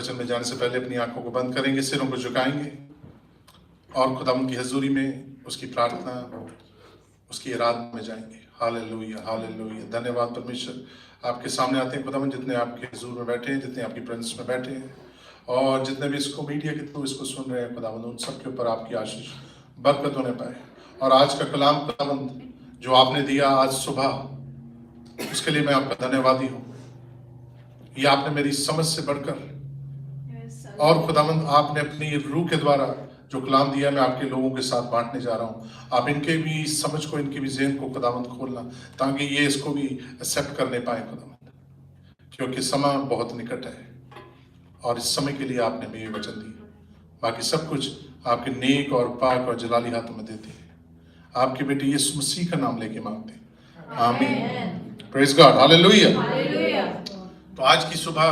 वचन में जाने से पहले अपनी आंखों को बंद करेंगे, सिरों को झुकाएंगे और खुदावंद की हजूरी में उसकी प्रार्थना, उसकी आराधना में जाएंगे। Hallelujah, hallelujah. धन्यवाद परमेश्वर। आपके सामने आते हैं खुदावंद, जितने आपके हजूर में बैठे हैं, जितने आपकी प्रेजेंस में बैठे हैं और जितने भी इसको मीडिया के थ्रू इसको सुन रहे हैं खुदावंद, उन सब के ऊपर आपकी आशीष बरकत होने पाए। और आज का कलाम खुदावंद जो आपने दिया आज सुबह, उसके लिए मैं आपका धन्यवादी हूँ। ये आपने मेरी समझ से बढ़कर और खुदावंद आपने अपनी रूह के द्वारा जो कलाम दिया मैं आपके लोगों के साथ बांटने जा रहा हूँ। आप इनके भी समझ को, इनके भी ज़हन को खुदावंद खोलना, ताकि ये इसको भी एक्सेप्ट करने पाए खुदावंद, क्योंकि समय बहुत निकट है और इस समय के लिए आपने भी ये वचन दिया। बाकी सब कुछ आपके नेक और पाक और जलाली हाथों में देते हैं। आपके बेटे यीशु मसीह का नाम लेके मांगते हैं, आमीन। Praise God, hallelujah. तो आज की सुबह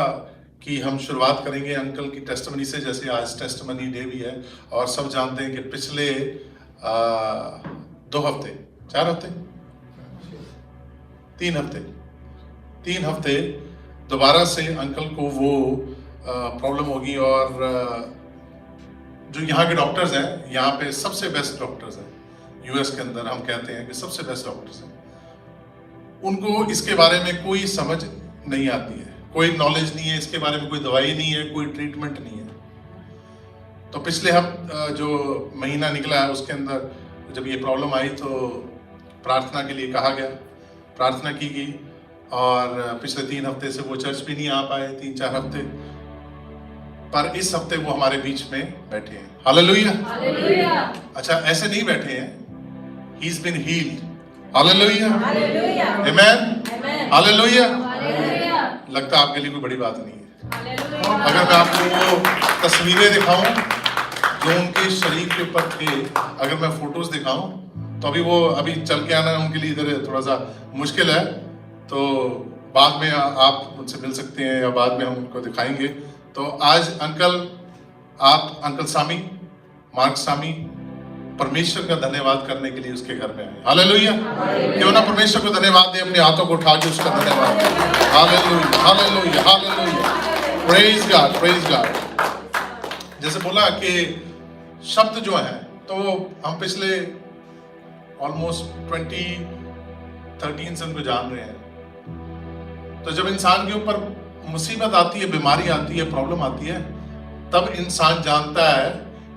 की हम शुरुआत करेंगे अंकल की टेस्टिमनी से। जैसे आज टेस्टिमनी डे भी है और सब जानते हैं कि पिछले 2 हफ्ते, 4 हफ्ते, 3 हफ्ते दोबारा से अंकल को वो प्रॉब्लम होगी। और जो यहाँ के डॉक्टर्स हैं, यहाँ पे सबसे बेस्ट डॉक्टर्स हैं यूएस के अंदर, हम कहते हैं कि सबसे बेस्ट डॉक्टर्स हैं, उनको इसके बारे में कोई समझ नहीं आती है, कोई नॉलेज नहीं है इसके बारे में, कोई दवाई नहीं है, कोई ट्रीटमेंट नहीं है। तो पिछले जो महीना निकला है उसके अंदर जब ये प्रॉब्लम आई तो प्रार्थना के लिए कहा गया, प्रार्थना की गई और पिछले 3 हफ्ते से वो चर्च भी नहीं आ पाए, 3-4 हफ्ते, पर इस हफ्ते वो हमारे बीच में बैठे हैं। हालेलुया। अच्छा, ऐसे नहीं बैठे हैं, he is been healed. Hallelujah, amen, hallelujah. लगता है आपके लिए कोई बड़ी बात नहीं है। अगर मैं आपको वो तस्वीरें दिखाऊं जो उनके शरीर के ऊपर थे, अगर मैं फोटोज दिखाऊं तो अभी चल के आना उनके लिए इधर थोड़ा सा मुश्किल है, तो बाद में आप उनसे मिल सकते हैं या बाद में हम उनको दिखाएंगे। तो आज अंकल सामी, मार्क सामी, परमेश्वर का धन्यवाद करने के लिए उसके घर में आए। हालेलुया। क्यों ना परमेश्वर को धन्यवाद दे, अपने हाथों को उठा के उसका धन्यवाद दे। Hallelujah, hallelujah, hallelujah. Praise God, praise God. जैसे बोला कि शब्द जो है, तो हम पिछले ऑलमोस्ट 2013 से उनको जान रहे हैं। तो जब इंसान के ऊपर मुसीबत आती है, बीमारी आती है, प्रॉब्लम आती है, तब इंसान जानता है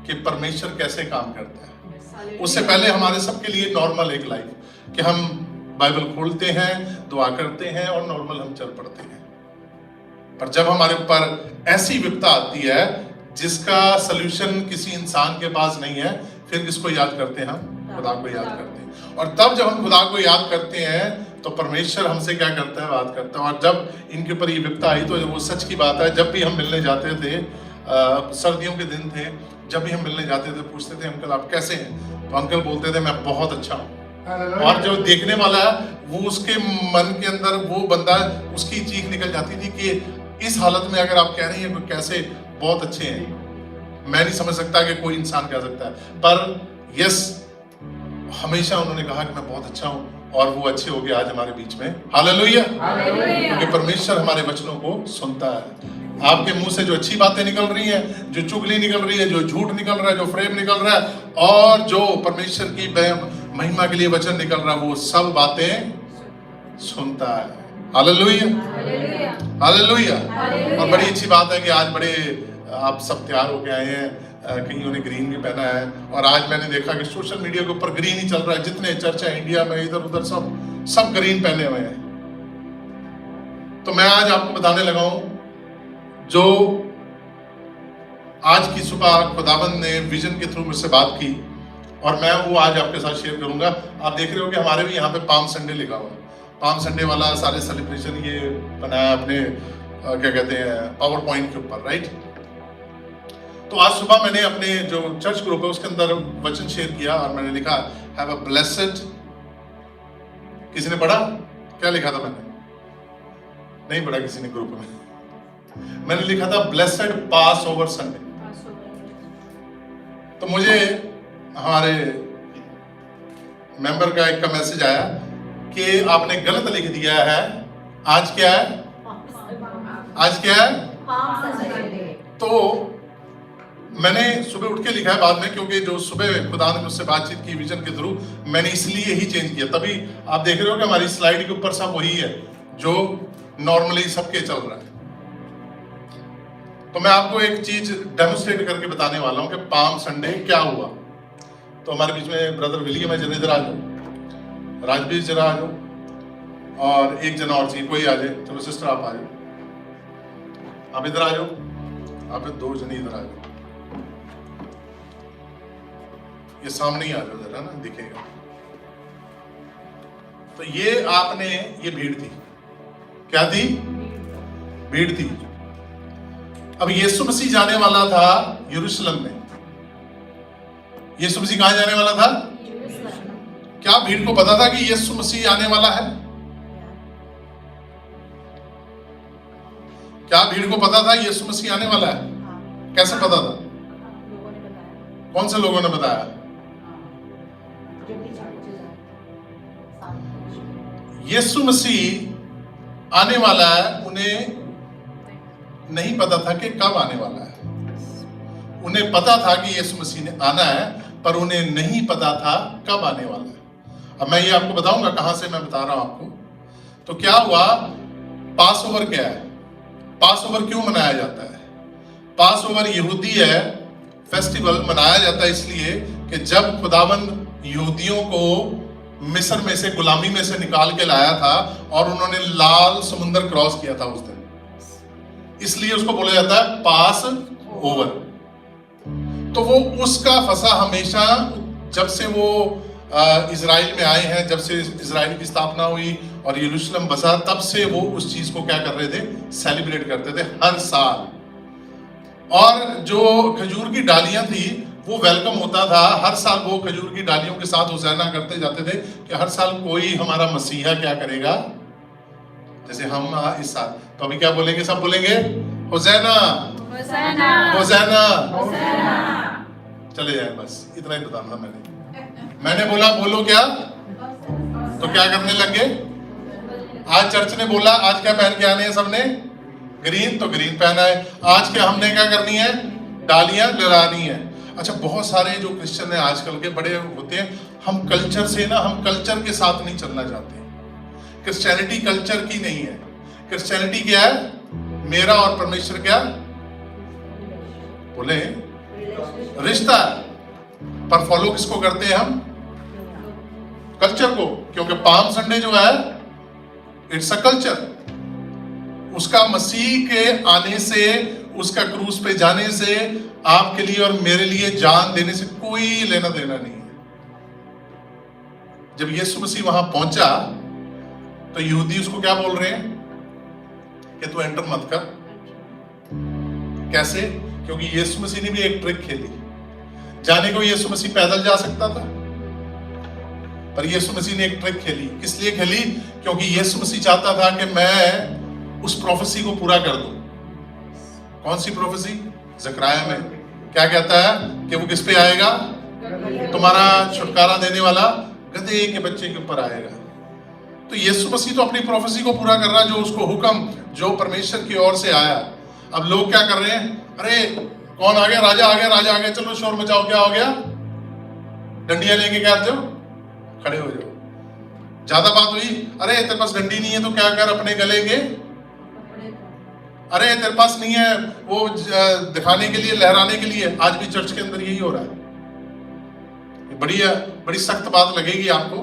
कि परमेश्वर कैसे काम करता है। उससे पहले हमारे सबके लिए नॉर्मल एक लाइफ कि हम बाइबल खोलते हैं, दुआ करते हैं और नॉर्मल हम चल पड़ते हैं। पर जब हमारे ऊपर ऐसी विपदा आती है जिसका सलूशन किसी इंसान के पास नहीं है, फिर किसको याद करते हैं? हम खुदा को याद करते हैं। और तब जब हम खुदा को याद करते हैं तो परमेश्वर हमसे क्या करता है? बात करता है। और जब इनके ऊपर ये विपदा आई तो वो सच की बात है, जब भी हम मिलने जाते थे, सर्दियों के दिन थे, जब भी हम मिलने जाते थे पूछते थे अंकल आप कैसे हैं? तो अंकल बोलते थे मैं बहुत अच्छा हूँ। और जो देखने वाला है वो उसके मन के अंदर वो बंदा, उसकी चीख निकल जाती थी कि इस हालत में अगर आप कह रही हैं कैसे बहुत अच्छे हैं, मैं नहीं समझ सकता कि कोई इंसान कह सकता है। पर यस, हमेशा उन्होंने कहा कि मैं बहुत अच्छा हूँ और वो अच्छे हो गए आज हमारे बीच में। हालेलुया। क्योंकि परमेश्वर हमारे वचनों को सुनता है। आपके मुंह से जो अच्छी बातें निकल रही हैं, जो चुगली निकल रही है, जो झूठ निकल रहा है, जो फ्रेम निकल रहा है और जो परमेश्वर की महिमा के लिए वचन निकल रहा है, वो सब बातें सुनता है। Hallelujah, hallelujah. और बड़ी अच्छी बात है कि आज बड़े आप सब तैयार होके आए हैं, कईयों ने ग्रीन भी पहना है। और आज मैंने देखा कि सोशल मीडिया के ऊपर ग्रीन ही चल रहा है, जितने चर्च है इंडिया में इधर उधर सब ग्रीन पहने हुए हैं। तो मैं आज आपको बताने लगा हूं जो आज की सुबह खुदावंद ने विजन के थ्रू मुझसे बात की और मैं वो आज आपके साथ शेयर करूंगा। आप देख रहे हो कि हमारे भी यहाँ पे पाम संडे लिखा हुआ है। पाम संडे वाला सारे सेलिब्रेशन ये बनाया अपने क्या कहते हैं पावर पॉइंट के ऊपर, राइट। तो आज सुबह मैंने अपने जो चर्च ग्रुप है उसके अंदर वचन शेयर किया और मैंने लिखा हैव अ ब्लेस्ड, किसी ने पढ़ा? क्या लिखा था मैंने? नहीं पढ़ा किसी ने ग्रुप में। मैंने लिखा था ब्लेस्ड पास ओवर संडे। तो मुझे हमारे मेंबर का एक का मैसेज आया कि आपने गलत लिख दिया है। आज क्या है? आज क्या है? तो मैंने सुबह उठ के लिखा है बाद में, क्योंकि जो सुबह खुदा ने मुझसे बातचीत की विजन के थ्रू, मैंने इसलिए ही चेंज किया। तभी आप देख रहे हो कि हमारी स्लाइड के ऊपर सब वही है जो नॉर्मली सबके चल रहा है। तो मैं आपको एक चीज डेमोस्ट्रेट करके बताने वाला हूं कि पाम संडे क्या हुआ। तो हमारे बीच में ब्रदर विलियम है, जरा इधर आ जाओ, राजवीर जरा आ जाओ, और एक जना और चाहिए, कोई आ जाए। चलो सिस्टर आप आ जाओ, आप इधर आ जाओ, आप 2 जने इधर आ जाओ, ये सामने ही आ जाओ जरा ना, दिखेगा। तो ये आपने, ये भीड़ थी, क्या थी? भीड़ थी। अब यीशु मसीह जाने वाला था यरूशलेम में। यीशु मसीह कहां जाने वाला था? क्या भीड़ को पता था कि यीशु मसीह आने वाला है? क्या भीड़ को पता था यीशु मसीह आने वाला है? कैसे पता था? कौन से लोगों ने बताया? यीशु मसीह आने वाला है, उन्हें नहीं पता था कि कब आने वाला है। उन्हें पता था कि यीशु मसीह ने आना है, पर उन्हें नहीं पता था कब आने वाला है। अब मैं ये आपको बताऊंगा कहां से मैं बता रहा हूं आपको। तो क्या हुआ? पास ओवर क्या है? पास ओवर क्यों मनाया जाता है? पास ओवर यहूदी है फेस्टिवल, मनाया जाता है इसलिए कि जब खुदावंद यहूदियों को मिस्र में से, गुलामी में से निकाल के लाया था और उन्होंने लाल समुद्र क्रॉस किया था उस दिन, इसलिए उसको बोला जाता है पास ओवर। तो वो उसका फसा हमेशा जब से वो इजराइल में आए हैं, जब से इजराइल की स्थापना हुई और यरूशलेम बसा, तब से वो उस चीज को क्या कर रहे थे? सेलिब्रेट करते थे हर साल। और जो खजूर की डालियां थी वो वेलकम होता था हर साल। वो खजूर की डालियों के साथ हुसैना करते जाते थे कि हर साल कोई हमारा मसीहा क्या करेगा। जैसे हम इस साल तो अभी क्या बोलेंगे? सब बोलेंगे हुसैना हुसैना हुसैना हुसैना। चले जाए, बस इतना ही बताना मैंने बोला बोलो क्या, तो क्या करने लगे? आज चर्च ने बोला आज क्या पहन के आने हैं सबने? ग्रीन, तो ग्रीन पहना है। आज क्या हमने क्या करनी है? डालियां लहरानी है। अच्छा, बहुत सारे जो क्रिश्चियन है आजकल के बड़े होते हैं, हम कल्चर से ना, हम कल्चर के साथ नहीं चलना चाहते। क्रिश्चियनिटी कल्चर की नहीं है। क्रिश्चियनिटी क्या है? मेरा और परमेश्वर क्या बोले? रिश्ता। पर फॉलो किसको करते हैं हम? कल्चर को। क्योंकि पाम संडे जो है इट्स अ कल्चर। उसका मसीह के आने से, उसका क्रूस पे जाने से, आपके लिए और मेरे लिए जान देने से कोई लेना देना नहीं है। जब यीशु मसीह वहां पहुंचा तो यहूदी उसको क्या बोल रहे हैं कि तू एंटर मत कर। कैसे? क्योंकि यीशु मसीह ने भी एक ट्रिक खेली। जाने को यीशु मसीह पैदल जा सकता था, पर यीशु मसीह ने एक ट्रिक खेली। किस लिए खेली? क्योंकि यीशु मसीह चाहता था कि मैं उस प्रोफेसी को पूरा कर दूं। कौन सी प्रोफेसी? ज़करिया में क्या कहता है कि वो किस पे आएगा? तुम्हारा छुटकारा देने वाला गधे के बच्चे के ऊपर आएगा। तो यीशु मसीह तो अपनी प्रोफेसी को पूरा कर रहा है, जो उसको हुक्म जो परमेश्वर की ओर से आया। अब लोग क्या कर रहे हैं? अरे कौन आ गया? राजा आ गया, राजा आ गया, चलो शोर मचाओ। क्या हो गया? डंडियां लेके क्या जाओ, खड़े हो जाओ। ज्यादा बात हुई, अरे तेरे पास डंडी नहीं है तो क्या कर, अपने गले के, अरे तेरे पास नहीं है वो दिखाने के लिए, लहराने के लिए। आज भी चर्च के अंदर यही हो रहा है। बड़ी सख्त बात लगेगी आपको,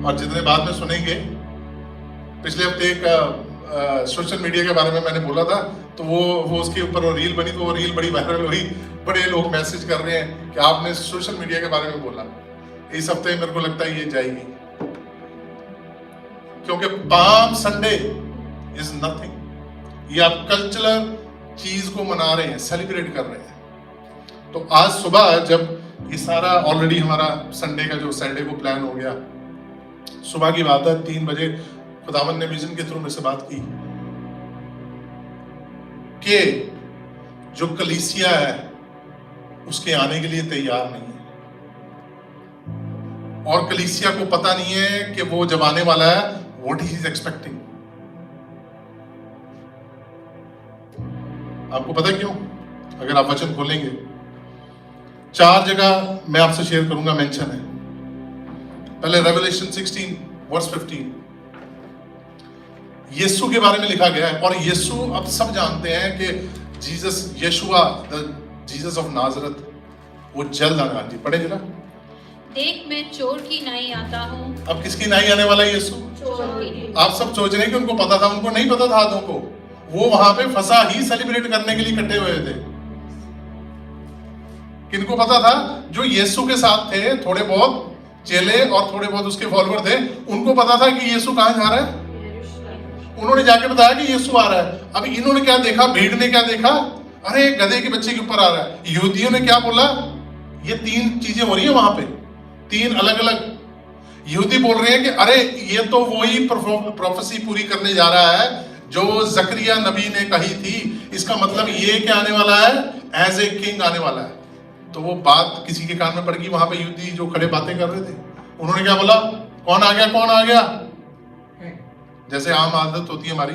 और जितने बाद में सुनेंगे। पिछले हफ्ते एक सोशल मीडिया के बारे में मैंने बोला था, तो वो उसके ऊपर रील बनी, तो वो रील बड़ी वायरल हुई। बड़े लोग मैसेज कर रहे हैं कि आपने सोशल मीडिया के बारे में बोला। इस हफ्ते मेरे को लगता है ये जाएगी, क्योंकि पाम संडे इज नथिंग। ये आप कल्चरल चीज को मना रहे हैं, सेलिब्रेट कर रहे हैं। तो आज सुबह जब ये सारा ऑलरेडी हमारा संडे का जो सैटरडे को प्लान हो गया, सुबह की बात है 3 बजे खुदावन ने विजन के थ्रू में से बात की कि जो कलीसिया है उसके आने के लिए तैयार नहीं है, और कलीसिया को पता नहीं है कि वो जब आने वाला है व्हाट ही इज एक्सपेक्टिंग। आपको पता क्यों? अगर आप वचन खोलेंगे, 4 जगह मैं आपसे शेयर करूंगा, मेंशन है। पहले रेवलेशन 16 वर्स 15, यीशु के बारे में लिखा गया है। और यीशु अब सब जानते हैं कि Jesus, Yeshua, the Jesus of Nazareth, वो जल्द आने वाली। पढ़े जरा। देख मैं चोर की नाई आता हूँ। अब किसकी नाई आने वाला है? यीशु। चोर की। आप सब सोच रहे हैं कि उनको पता था, उनको नहीं पता था आधों को। वो वहां पे फंसा ही सेलिब्रेट करने के लिए इकट्ठे हुए थे। किनको पता था? जो यीशु के साथ थे, थोड़े बहुत चेले और थोड़े बहुत उसके फॉलोअर थे, उनको पता था कि यीशु कहां जा रहा है। उन्होंने जाके बताया कि यीशु आ रहा है। अब इन्होंने क्या देखा, भीड़ ने क्या देखा? अरे गधे के बच्चे के ऊपर आ रहा है। यहूदियों ने क्या बोला? ये 3 चीजें हो रही है वहां पे, 3 अलग अलग। यहूदी बोल रहे हैं कि अरे ये तो वही प्रोफेसी पूरी करने जा रहा है जो जकरिया नबी ने कही थी। इसका मतलब ये क्या आने वाला है? एज ए किंग आने वाला है। तो वो बात किसी के कान में पड़ गई। वहां पे यहूदी जो खड़े बातें कर रहे थे, उन्होंने क्या बोला? कौन आ गया, कौन आ गया? जैसे आम आदत होती है हमारी,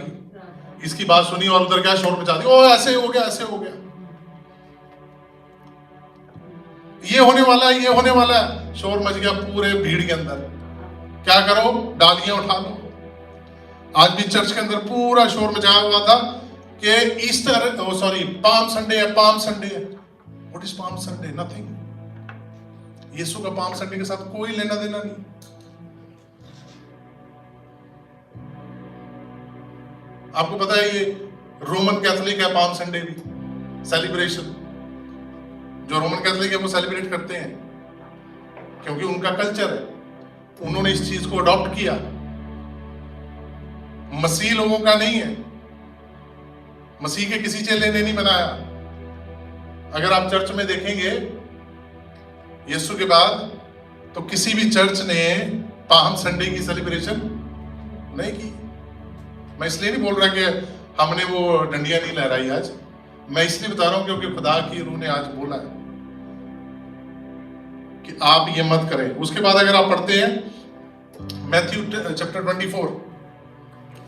इसकी बात सुनी और उधर क्या शोर मचा दी, ओ ऐसे हो गया, ऐसे हो गया, ये होने वाला है, ये होने वाला है। शोर मच गया पूरे भीड़ के अंदर। क्या करो? डालियां उठा लो। आज भी चर्च के अंदर पूरा शोर मचाया हुआ था कि ईस्टर, सॉरी, पाम संडे है, पाम संडे है। What is palm Sunday? Nothing. यीशु का पाम संडे के साथ कोई लेना देना नहीं। आपको पता है ये रोमन कैथोलिक है, पाम संडे भी सेलिब्रेशन। जो रोमन कैथोलिक है वो सेलिब्रेट करते हैं क्योंकि उनका कल्चर है, उन्होंने इस चीज को अडॉप्ट किया। मसीह लोगों का नहीं है, मसीह के किसी चेले ने नहीं बनाया। अगर आप चर्च में देखेंगे यीशु के बाद, तो किसी भी चर्च ने पाम संडे की सेलिब्रेशन नहीं की। मैं इसलिए नहीं बोल रहा कि हमने वो डंडियां नहीं लहराई आज, मैं इसलिए बता रहा हूं क्योंकि खुदा की रूह ने आज बोला है कि आप ये मत करें। उसके बाद अगर आप पढ़ते हैं मैथ्यू चैप्टर 24,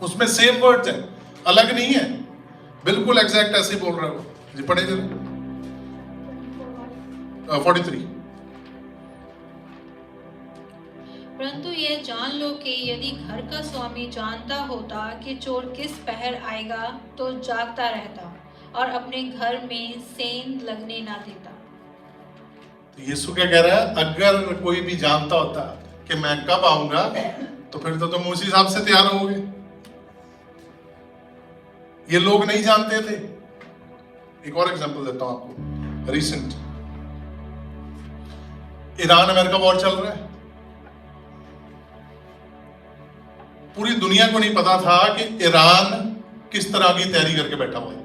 उसमें सेम वर्ड्स हैं, अलग नहीं है, बिल्कुल एग्जैक्ट ऐसे बोल रहा है वो जी। पढ़े जरा 43। परंतु यह जान लो कि यदि घर का स्वामी जानता होता कि चोर किस पहर आएगा तो जागता रहता और अपने घर में सेंध लगने ना देता। तो यीशु क्या कह रहा है? अगर कोई भी जानता होता कि मैं कब आऊंगा तो फिर तो तुम उसी हिसाब से तैयार होगे। ये लोग नहीं जानते थे। एक और एग्जांपल देता हूं आपको, रिसेंट ईरान अमेरिका वॉर चल रहा है। पूरी दुनिया को नहीं पता था कि ईरान किस तरह की तैयारी करके बैठा हुआ है।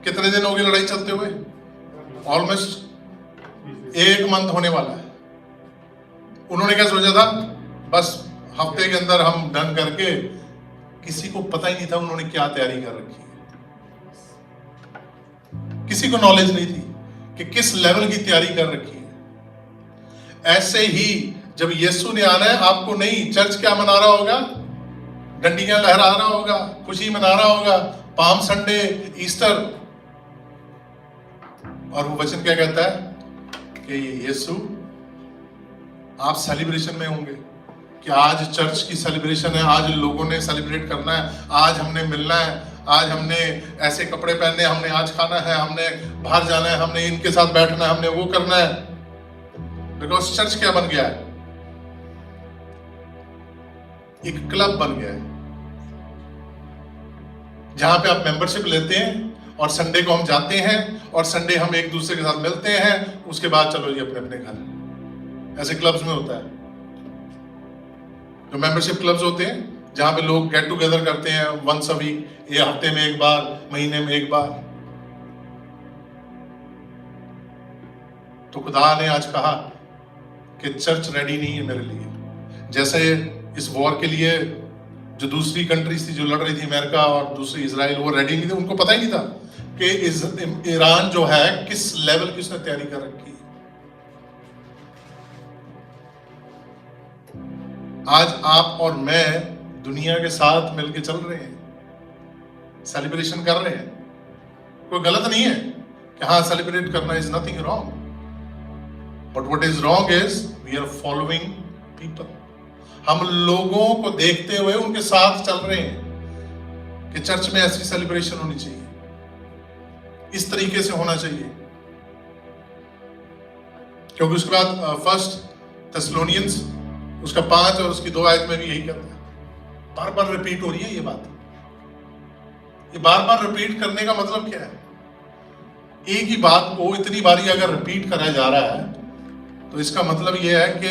कितने दिन हो गए लड़ाई चलते हुए? ऑलमोस्ट 1 मंथ होने वाला है। उन्होंने क्या सोचा था? बस हफ्ते के अंदर हम डन करके, किसी को पता ही नहीं था उन्होंने क्या तैयारी कर रखी है। किसी को नॉलेज नहीं थी कि किस लेवल की तैयारी कर रखी है। ऐसे ही जब यीशु ने आना है, आपको नहीं, चर्च क्या मना रहा होगा? डंडियां लहरा रहा होगा, खुशी मना रहा होगा, पाम संडे, ईस्टर। और वो वचन क्या कहता है कि यीशु, आप सेलिब्रेशन में होंगे कि आज चर्च की सेलिब्रेशन है, आज लोगों ने सेलिब्रेट करना है, आज हमने मिलना है, आज हमने ऐसे कपड़े पहनने, हमने आज खाना है, हमने बाहर जाना है, हमने इनके साथ बैठना है, हमने वो करना है। बिकॉज चर्च क्या बन गया है? एक क्लब बन गया है जहां पे आप मेंबरशिप लेते हैं और संडे को हम जाते हैं और संडे हम एक दूसरे के साथ मिलते हैं, उसके बाद चलो जी अपने अपने घर। ऐसे क्लब्स में होता है, जो मेंबरशिप क्लब्स होते हैं जहां पे लोग गेट टुगेदर करते हैं वंस अ वीक, ये हफ्ते में एक बार, महीने में एक बार। तो खुदा ने आज कहा कि चर्च रेडी नहीं है मेरे लिए। जैसे इस वॉर के लिए जो दूसरी कंट्रीज थी जो लड़ रही थी, अमेरिका और दूसरी इजराइल, वो रेडी नहीं थे। उनको पता ही नहीं था कि ईरान जो है किस लेवल की उसने तैयारी कर रखी है। आज आप और मैं दुनिया के साथ मिलके चल रहे हैं, सेलिब्रेशन कर रहे हैं। कोई गलत नहीं है कि कि हाँ सेलिब्रेट करना is nothing wrong, but what is wrong is we are following people. हम लोगों को देखते हुए उनके साथ चल रहे हैं कि चर्च में ऐसी सेलिब्रेशन होनी चाहिए, इस तरीके से होना चाहिए। क्योंकि उसके बाद फर्स्ट थेस्सलोनियंस उसका 5 और उसकी 2 आयत में भी यही कहता है, बार बार रिपीट हो रही है ये बात। ये बार बार रिपीट करने का मतलब क्या है? एक ही बात को इतनी बारी अगर रिपीट कराया जा रहा है तो इसका मतलब यह है कि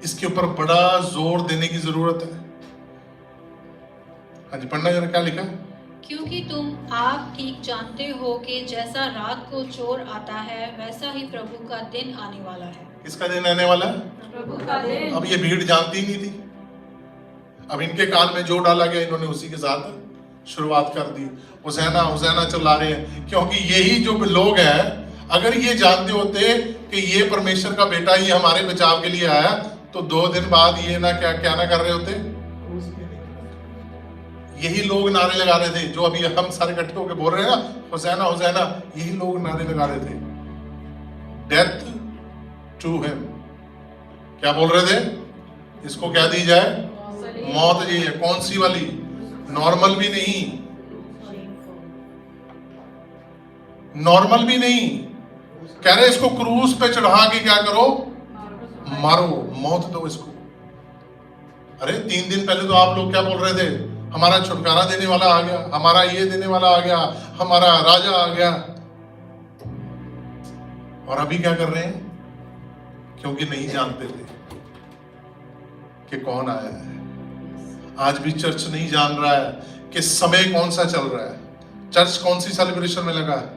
इसके ऊपर बड़ा जोर देने की जरूरत है। हाँ जी, पढ़ना जरा क्या लिखा है। क्योंकि तुम आप ठीक जानते हो कि जैसा रात को चोर आता है वैसा ही प्रभु का दिन आने वाला है। किसका दिन आने वाला है? प्रभु का दिन। अब ये भीड़ जानती नहीं थी, अब इनके कान में जो डाला गया इन्होंने उसी के साथ शुरुआत कर दी, हुसैना हुसैना चला रहे हैं। क्योंकि यही जो लोग हैं, अगर ये जानते होते कि ये परमेश्वर का बेटा, ये हमारे बचाव के लिए आया, तो 2 दिन बाद ये ना क्या ना कर रहे होते। यही लोग नारे लगा रहे थे जो अभी हम सारे इकट्ठे होकर बोल रहे हैं ना, हुसैना हुसैना, यही लोग नारे लगा रहे थे, डेथ टू हिम। क्या बोल रहे थे? इसको क्या दी जाए? मौत दी है। कौन सी वाली? नॉर्मल भी नहीं, नॉर्मल भी नहीं, कह रहे इसको क्रूस पे चढ़ा के क्या करो? मारो, मौत दो इसको। अरे 3 दिन पहले तो आप लोग क्या बोल रहे थे? हमारा छुटकारा देने वाला आ गया, हमारा ये देने वाला आ गया, हमारा राजा आ गया। और अभी क्या कर रहे हैं? क्योंकि नहीं जानते थे कि कौन आया है। आज भी चर्च नहीं जान रहा है कि समय कौन सा चल रहा है। चर्च कौन सी सेलिब्रेशन में लगा है?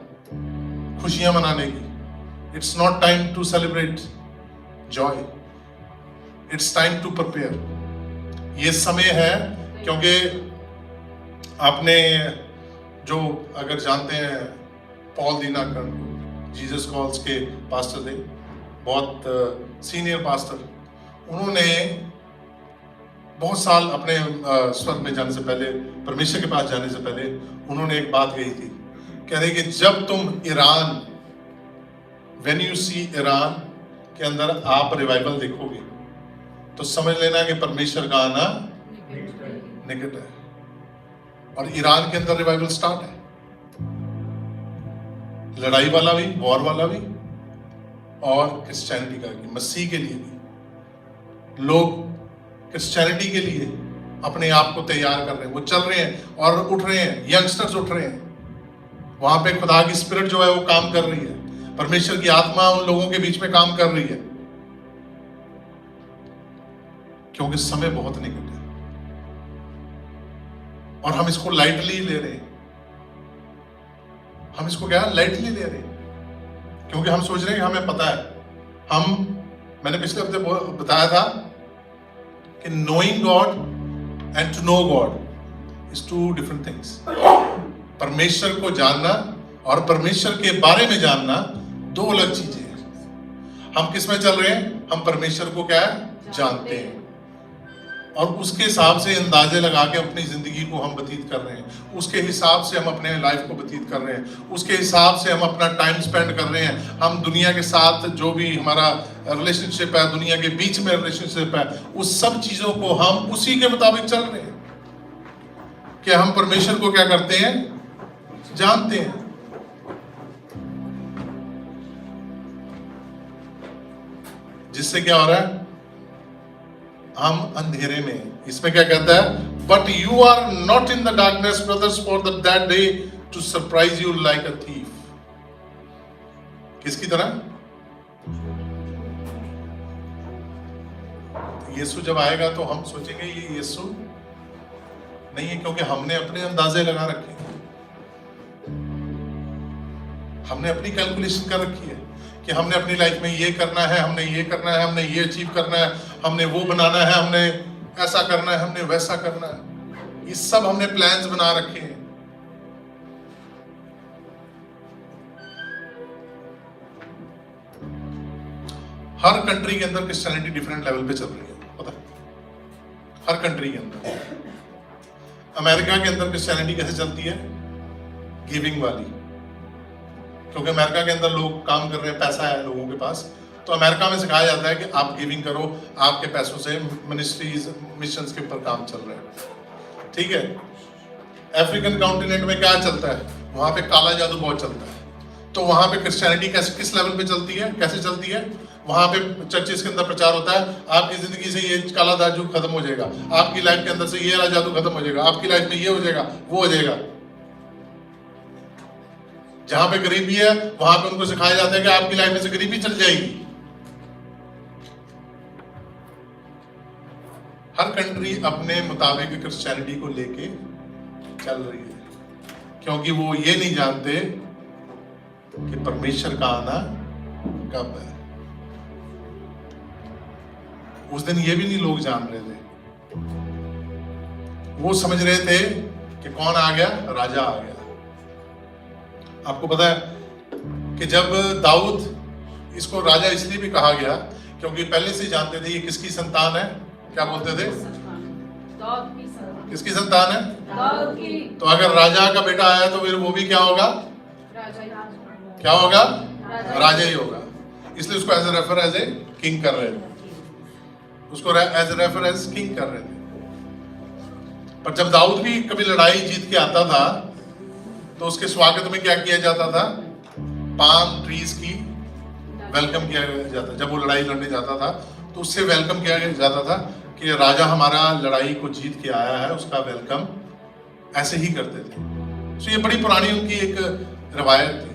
खुशियां मनाने की। It's not time to celebrate joy, it's time to prepare. ये समय है, क्योंकि आपने जो अगर जानते हैं पॉल दीना कर्न, जीसस कॉल्स के पास्टर थे, बहुत सीनियर पास्टर, उन्होंने बहुत साल अपने स्वर्ग में जाने से पहले, परमेश्वर के पास जाने से पहले, उन्होंने एक बात कही थी। कह रहे कि जब तुम Iran, when you see Iran के अंदर आप रिवाइवल देखोगे तो समझ लेना कि परमेश्वर का आना निकट है। और ईरान के अंदर रिवाइवल स्टार्ट है, लड़ाई वाला भी, वॉर वाला भी, और क्रिश्चियनिटी का भी, मसीह के लिए भी। लोग क्रिश्चियनिटी के लिए अपने आप को तैयार कर रहे हैं, वो चल रहे हैं और उठ रहे हैं, यंगस्टर्स उठ रहे हैं। वहां पे खुदा की स्पिरिट जो है वो काम कर रही है, परमेश्वर की आत्मा उन लोगों के बीच में काम कर रही है, क्योंकि समय बहुत निकट है और हम इसको लाइटली ले रहे हैं। हम इसको क्या लाइटली ले रहे हैं, क्योंकि हम सोच रहे हैं कि हमें पता है। मैंने पिछले हफ्ते बताया था कि knowing God and to know God is 2 different things. परमेश्वर को जानना और परमेश्वर के बारे में जानना 2 अलग चीजें हैं। हम किस में चल रहे हैं? हम परमेश्वर को क्या है? जानते हैं, और उसके हिसाब से अंदाजे लगा के अपनी जिंदगी को हम व्यतीत कर रहे हैं, उसके हिसाब से हम अपने लाइफ को व्यतीत कर रहे हैं, उसके हिसाब से हम अपना टाइम स्पेंड कर रहे हैं। हम दुनिया के साथ जो भी हमारा रिलेशनशिप है, दुनिया के बीच में रिलेशनशिप है, उस सब चीजों को हम उसी के मुताबिक चल रहे हैं कि हम परमेश्वर को क्या करते हैं? जानते हैं। जिससे क्या हो रहा है? हम अंधेरे में। इसमें क्या कहता है? But you are not in the darkness brothers for that day to surprise you like a thief. किसकी तरह? यीशु जब आएगा तो हम सोचेंगे ये यीशु नहीं है, क्योंकि हमने अपने अंदाजे लगा रखे हैं, हमने अपनी कैलकुलेशन कर रखी है कि हमने अपनी लाइफ में ये करना है, हमने ये करना है, हमने ये अचीव करना है, हमने वो बनाना है, हमने ऐसा करना है, हमने वैसा करना है। ये सब हमने प्लान्स बना रखे हैं। हर कंट्री के अंदर क्रिश्चियनिटी डिफरेंट लेवल पे चल रही है, पता है? हर कंट्री के अंदर। अमेरिका के अंदर क्रिश्चियनिटी कैसे चलती है? गिविंग वाली। क्योंकि अमेरिका के अंदर लोग काम कर रहे हैं, पैसा है लोगों के पास, तो अमेरिका में सिखाया जाता है कि आप गिविंग करो, आपके पैसों से मिनिस्ट्रीज मिशंस के ऊपर काम चल रहा है, ठीक है। अफ्रीकन कॉन्टिनेंट में क्या चलता है, वहां पे काला जादू बहुत चलता है, तो वहां पे क्रिश्चियनिटी कैसे किस लेवल पे चलती है, कैसे चलती है, वहां पे चर्चेस के अंदर प्रचार होता है, आपकी जिंदगी से ये काला जादू खत्म हो जाएगा, आपकी लाइफ के अंदर से ये वाला जादू खत्म हो जाएगा, आपकी लाइफ में ये हो जाएगा, वो हो जाएगा। जहां पे गरीबी है वहां पे उनको सिखाया जाता है कि आपकी लाइफ में से गरीबी चल जाएगी। हर कंट्री अपने मुताबिक क्रिश्चियनिटी को लेके चल रही है, क्योंकि वो ये नहीं जानते कि परमेश्वर का आना कब है। उस दिन ये भी नहीं लोग जान रहे थे, वो समझ रहे थे कि कौन आ गया, राजा आ गया। आपको पता है कि जब दाऊद, इसको राजा इसलिए भी कहा गया क्योंकि पहले से जानते थे ये किसकी संतान है, क्या बोलते थे, किसकी संतान है, तो अगर राजा का बेटा आया तो फिर वो भी क्या होगा, क्या होगा, राजा ही होगा। इसलिए उसको as a refer as a king कर रहे थे, उसको as a refer as king कर रहे थे। पर जब दाऊद भी कभी लड़ाई जीत के आता था तो उसके स्वागत में क्या किया जाता था, पाम ट्रीज की वेलकम किया जाता। जब वो लड़ाई लड़ने जाता था तो उससे वेलकम किया जाता था कि राजा हमारा लड़ाई को जीत के आया है, उसका वेलकम ऐसे ही करते थे। तो ये बड़ी पुरानी उनकी एक रवायत थी।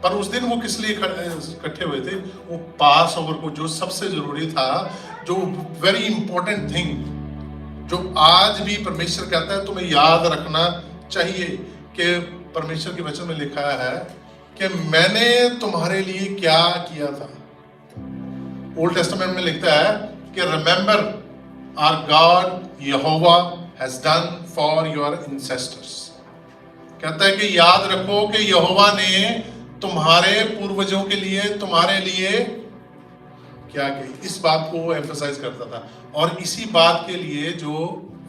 पर उस दिन वो किस लिए इकट्ठे हुए थे, वो पास ओवर को, जो सबसे जरूरी था, जो वेरी इंपॉर्टेंट थिंग, जो आज भी परमेश्वर कहता है तुम्हें याद रखना चाहिए कि परमेश्वर के वचन में लिखा है कि मैंने तुम्हारे लिए क्या किया था। ओल्ड टेस्टामेंट में लिखता है कि रिमेंबर आवर गॉड यहोवा has done for your ancestors. कहता है कि याद रखो कि यहोवा ने तुम्हारे पूर्वजों के लिए, तुम्हारे लिए क्या किया। इस बात को वो एम्फसाइज करता था, और इसी बात के लिए जो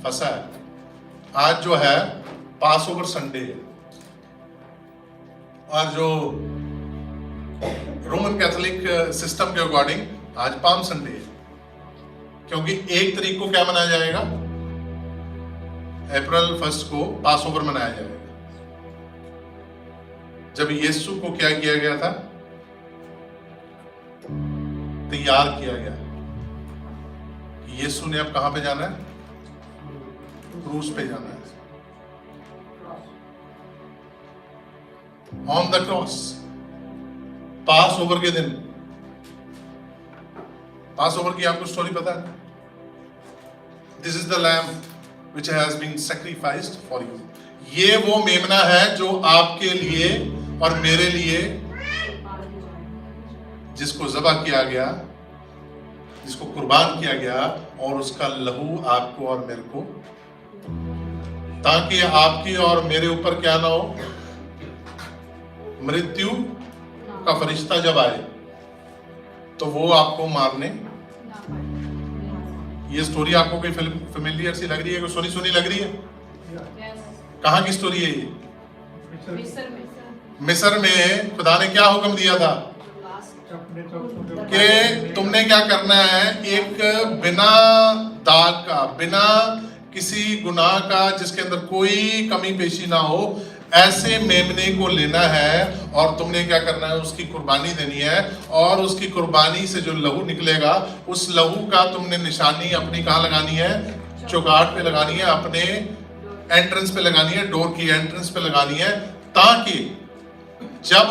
फंसा है आज जो है पास ओवर संडे है, और जो रोमन कैथोलिक सिस्टम के अकॉर्डिंग आज पाम संडे है, क्योंकि 1 तारीख को क्या मनाया जाएगा, अप्रैल 1 को पास ओवर मनाया जाएगा, जब यीशु को क्या किया गया था, तैयार किया गया। यीशु ने अब कहां पे जाना है, क्रूस पे जाना है, on the cross. Passover के दिन, पास ओवर की आपको स्टोरी पता है, this is the lamb which has been sacrificed for you. ये वो मेमना है जो आपके लिए और मेरे लिए, जिसको ज़बह किया गया, जिसको कुर्बान किया गया, और उसका लहू आपको और मेरे को, ताकि आपकी और मेरे ऊपर क्या ना हो, मृत्यु का फरिश्ता जब आए तो वो आपको मारने। ये स्टोरी आपको कोई फेमिलियर सी लग रही है, कोई सुनी सुनी लग रही है? कहाँ की स्टोरी है ये? मिस्र में खुदा ने क्या हुक्म दिया था कि तुमने क्या करना है, एक बिना दाग का, बिना किसी गुनाह का, जिसके अंदर कोई कमी पेशी ना हो, ऐसे मेमने को लेना है, और तुमने क्या करना है, उसकी कुर्बानी देनी है, और उसकी कुर्बानी से जो लहू निकलेगा, उस लहू का तुमने निशानी अपनी कहाँ लगानी है, चौगाट पे लगानी है, अपने एंट्रेंस पे लगानी है, डोर की एंट्रेंस पे लगानी है, ताकि जब